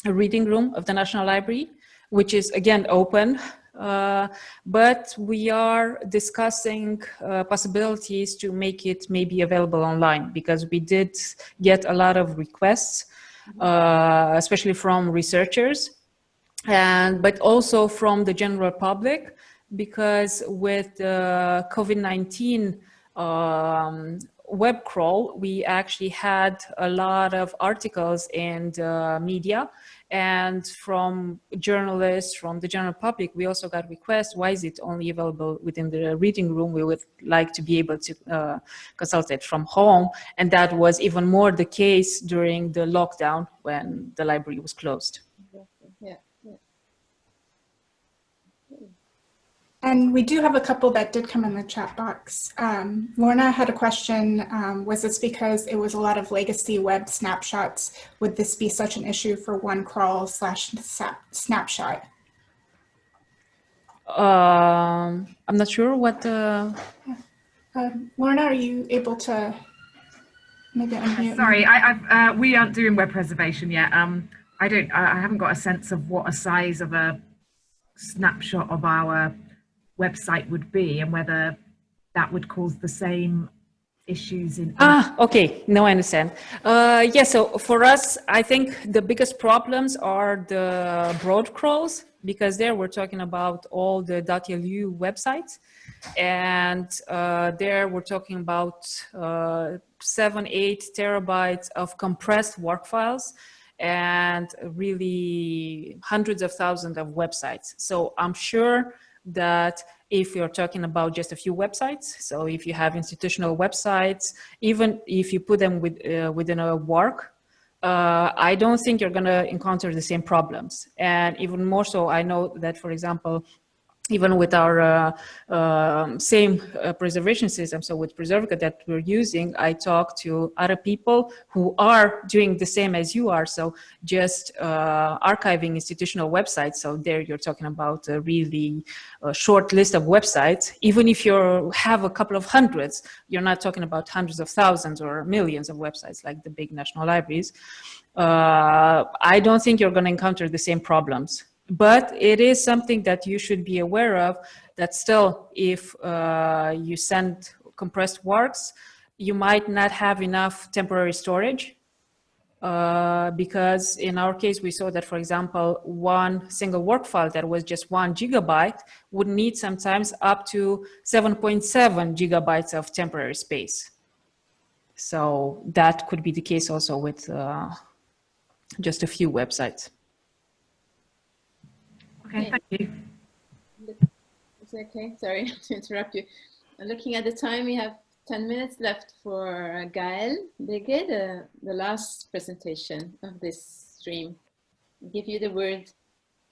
reading room of the National Library, which is, again, open. But we are discussing possibilities to make it maybe available online, because we did get a lot of requests, especially from researchers, but also from the general public, because with the COVID-19 web crawl, we actually had a lot of articles in the media, and from journalists, from the general public, we also got requests, why is it only available within the reading room? We would like to be able to consult it from home. And that was even more the case during the lockdown when the library was closed.
Yeah.
And we do have a couple that did come in the chat box. Lorna had a question, was this because it was a lot of legacy web snapshots? Would this be such an issue for one crawl / snapshot?
I'm not sure what...
Lorna, are you able to maybe unmute?
Sorry, we aren't doing web preservation yet. I haven't got a sense of what a size of a snapshot of our website would be, and whether that would cause the same issues in...
Okay, now I understand. Yeah, so for us, I think the biggest problems are the broad crawls, because there we're talking about all the .lu websites, and there we're talking about 7-8 terabytes of compressed work files. and really hundreds of thousands of websites. So I'm sure that if you're talking about just a few websites, so if you have institutional websites, even if you put them within a work, I don't think you're going to encounter the same problems. And even more so, I know that, for example, even with our same preservation system, so with Preservica that we're using, I talk to other people who are doing the same as you are. So just archiving institutional websites. So there you're talking about a really short list of websites. Even if you have a couple of hundreds, you're not talking about hundreds of thousands or millions of websites like the big national libraries. I don't think you're going to encounter the same problems. But it is something that you should be aware of, that still, if you send compressed works, you might not have enough temporary storage. Because in our case, we saw that, for example, one single work file that was just 1 gigabyte would need sometimes up to 7.7 gigabytes of temporary space. So that could be the case also with just a few websites.
Okay, thank you.
It's okay, sorry to interrupt you. Looking at the time, we have 10 minutes left for Gaël Béguet, the last presentation of this stream. I'll give you the word.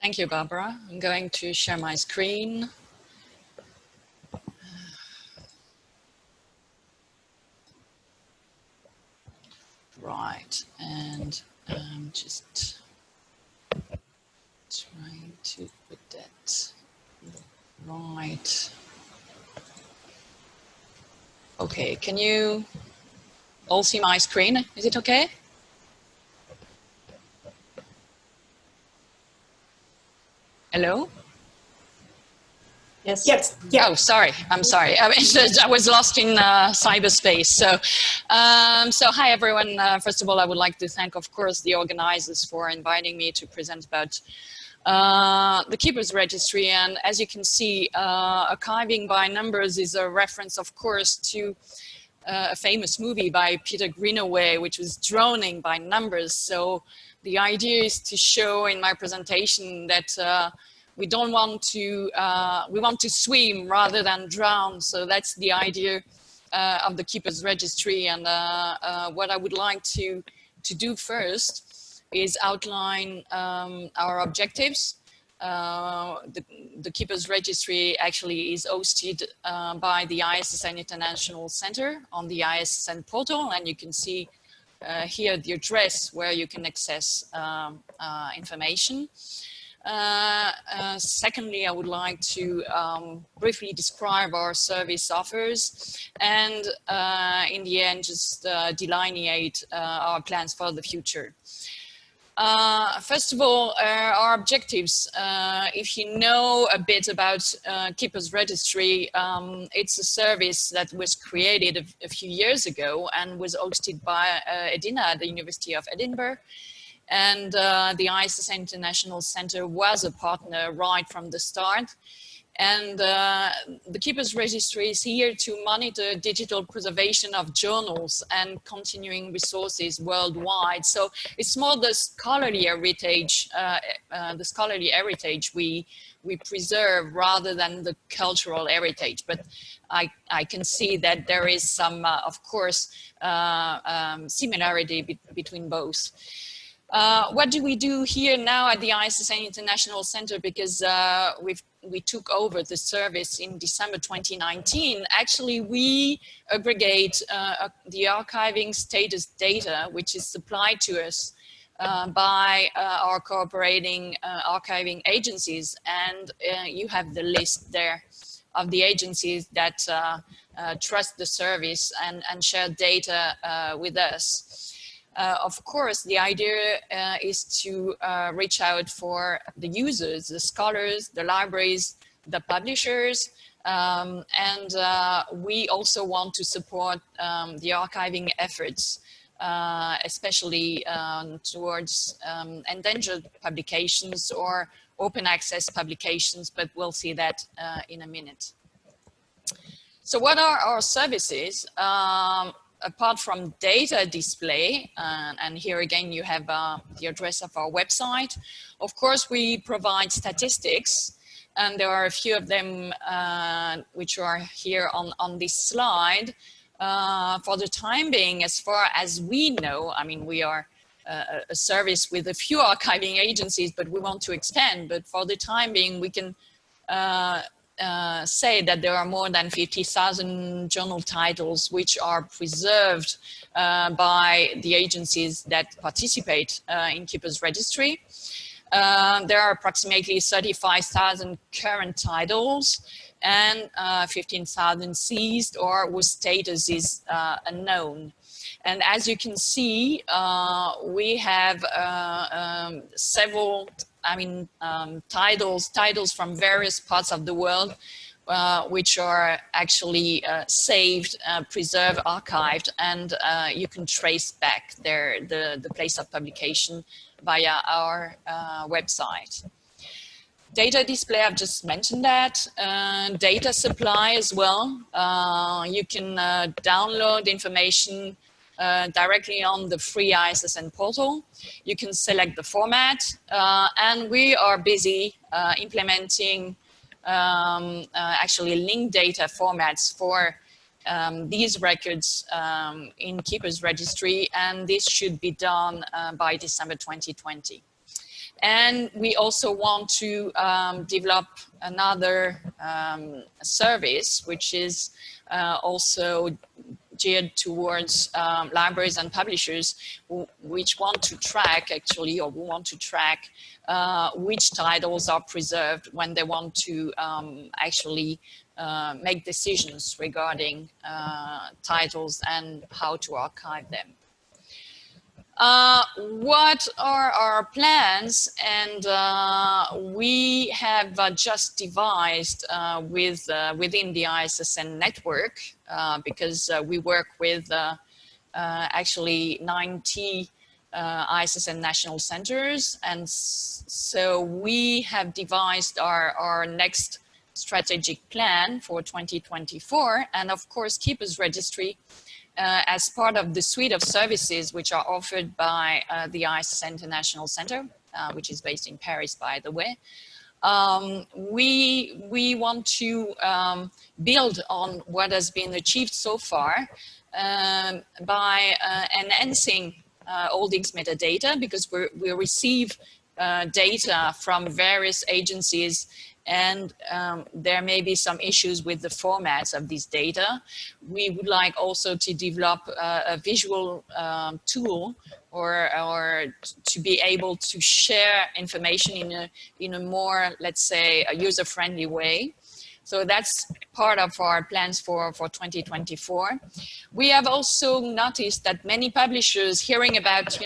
Thank you, Barbara. I'm going to share my screen. Right, and just trying to put that right. Okay, can you all see my screen? Is it okay? Hello?
Yes. Yes. Yeah.
Oh, sorry. I'm sorry. I was lost in cyberspace. So hi, everyone. First of all, I would like to thank, of course, the organizers for inviting me to present about the Keepers Registry. And as you can see, archiving by numbers is a reference, of course, to a famous movie by Peter Greenaway, which was Droning by Numbers. So the idea is to show in my presentation that we don't want to, we want to swim rather than drown. So that's the idea of the Keepers Registry. And what I would like to do first is outline our objectives. The Keepers Registry actually is hosted by the ISSN International Center on the ISSN portal, and you can see here the address where you can access information. Secondly, I would like to briefly describe our service offers and in the end just delineate our plans for the future. First of all, our objectives. If you know a bit about Keepers Registry, it's a service that was created a few years ago and was hosted by Edina at the University of Edinburgh. And the ISSN International Center was a partner right from the start. And the Keepers Registry is here to monitor digital preservation of journals and continuing resources worldwide. So it's more the scholarly heritage, we preserve rather than the cultural heritage. But I can see that there is some, of course, similarity between both. What do we do here now at the ISSN International Center? Because we took over the service in December 2019. Actually, we aggregate the archiving status data, which is supplied to us by our cooperating archiving agencies. And you have the list there of the agencies that trust the service and share data with us. Of course, the idea is to reach out for the users, the scholars, the libraries, the publishers, and we also want to support the archiving efforts, especially towards endangered publications or open access publications, but we'll see that in a minute. So what are our services? apart from data display, and here again you have the address of our website, of course we provide statistics, and there are a few of them which are here on this slide. For the time being, as far as we know, I mean, we are a service with a few archiving agencies, but we want to expand. But for the time being, we can say that there are more than 50,000 journal titles which are preserved by the agencies that participate in Keeper's Registry. There are approximately 35,000 current titles and 15,000 seized or whose status is unknown. And as you can see, we have several, titles from various parts of the world, which are actually saved, preserved, archived, and you can trace back the place of publication via our website. Data display, I've just mentioned that. Data supply as well. You can download information directly on the free ISSN portal. You can select the format, and we are busy implementing actually linked data formats for these records in Keeper's Registry, and this should be done by December 2020. And we also want to develop another service, which is also geared towards libraries and publishers which want to track actually, or who want to track which titles are preserved when they want to actually make decisions regarding titles and how to archive them. What are our plans? And we have just devised within the ISSN network, because we work with actually 90 ISSN national centers. And so we have devised our next strategic plan for 2024. And of course, Keeper's Registry, as part of the suite of services which are offered by the ISSN International Center, which is based in Paris, by the way, we want to build on what has been achieved so far by enhancing Holdings metadata, because we receive data from various agencies, and there may be some issues with the formats of these data. We would like also to develop a visual tool or to be able to share information in a more, let's say, a user-friendly way. So that's part of our plans for 2024. We have also noticed that many publishers hearing about,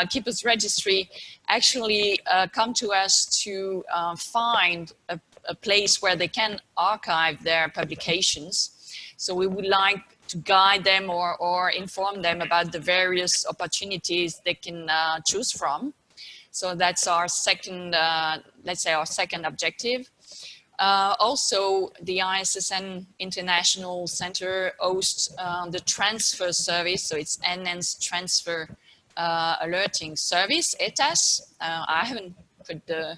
Keeper's Registry actually come to us to find a place where they can archive their publications. So we would like to guide them or inform them about the various opportunities they can choose from. So that's our second, let's say, our second objective. Also, the ISSN International Center hosts the transfer service, so it's Enhanced Transfer Alerting Service, ETAS. I haven't put the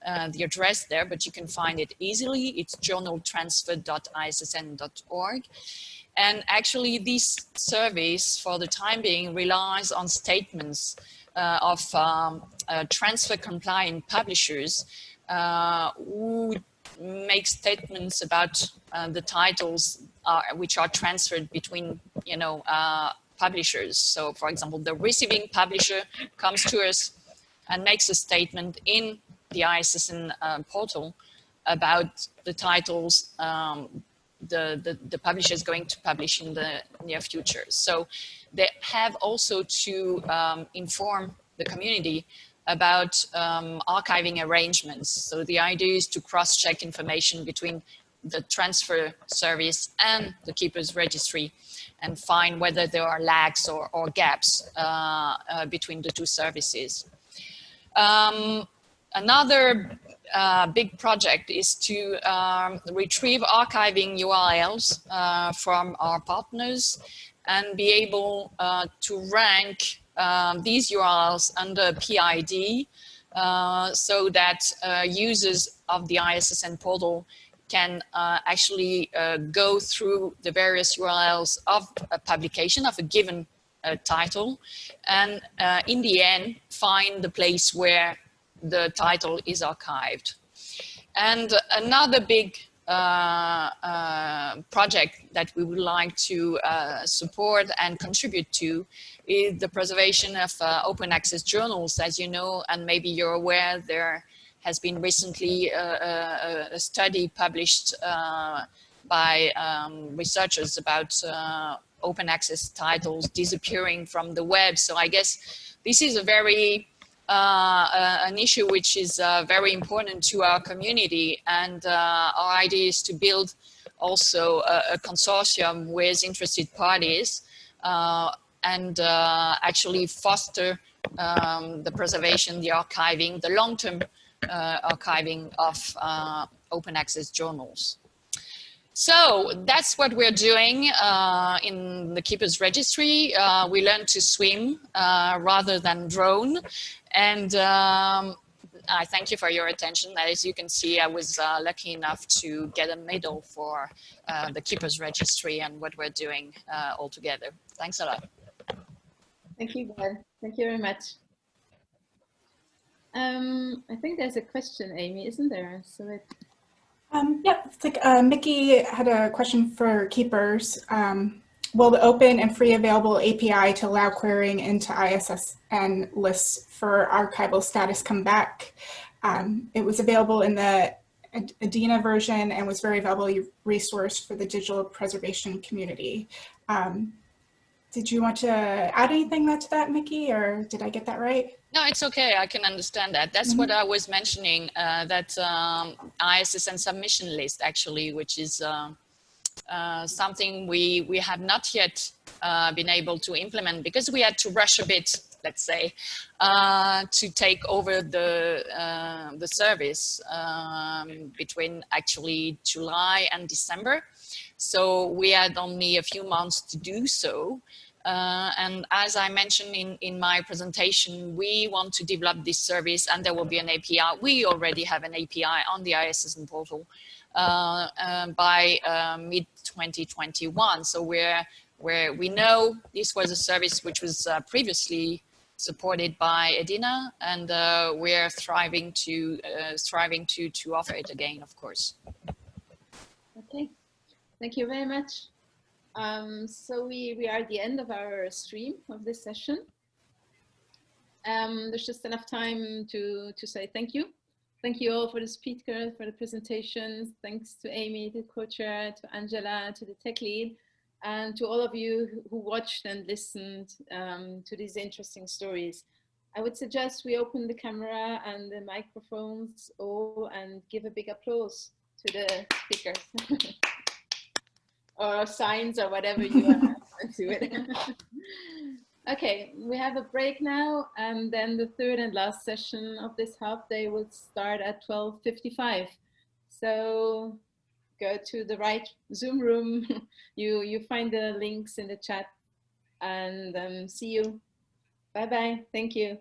address there, but you can find it easily. It's journaltransfer.issn.org. And actually, this service, for the time being, relies on statements of transfer compliant publishers who make statements about the titles which are transferred between, publishers. So, for example, the receiving publisher comes to us and makes a statement in the ISSN portal about the titles the publisher is going to publish in the near future. So they have also to inform the community about archiving arrangements. So the idea is to cross-check information between the transfer service and the Keeper's Registry and find whether there are lags or gaps between the two services. Another big project is to retrieve archiving URLs from our partners and be able to rank these URLs under PID so that users of the ISSN portal can actually go through the various URLs of a publication of a given title, and in the end find the place where the title is archived. And another big project that we would like to support and contribute to is the preservation of open access journals. As you know, and maybe you're aware, there has been recently a study published by researchers about open access titles disappearing from the web. So I guess this is a very an issue which is very important to our community, and our idea is to build also a consortium with interested parties and actually foster the preservation, the archiving, the long-term archiving of open access journals. So that's what we're doing in the Keepers Registry. We learned to swim rather than drown. And I thank you for your attention. As you can see, I was lucky enough to get a medal for the Keepers Registry and what we're doing all together. Thanks a lot.
Thank you, Gail. Thank you very much. I think there's a question, Amy, isn't there? So
Yep, it's like Mickey had a question for Keepers. Will the open and free available API to allow querying into ISSN lists for archival status come back? It was available in the EDINA version and was very valuable resource for the digital preservation community. Did you want to add anything to that, Mickey, or did I get that right?
No, it's okay. I can understand that. That's what I was mentioning, that ISSN submission list, actually, which is something we have not yet been able to implement because we had to rush a bit, let's say, to take over the service between actually July and December. So we had only a few months to do so. And as I mentioned in my presentation, we want to develop this service and there will be an API. We already have an API on the ISSN portal by mid-2021. So where we know this was a service which was previously supported by EDINA, and we're striving to offer it again, of course.
okay, thank you very much. So we are at the end of our stream of this session. There's just enough time to say thank you. Thank you all for the speakers, for the presentations. Thanks to Amy, the co-chair, to Angela, to the tech lead, and to all of you who watched and listened to these interesting stories. I would suggest we open the camera and the microphones all and give a big applause to the speakers. Or signs or whatever you want to it. Okay, we have a break now, and then the third and last session of this half day will start at 12:55. So go to the right Zoom room. You find the links in the chat, and see you. Bye-bye. Thank you.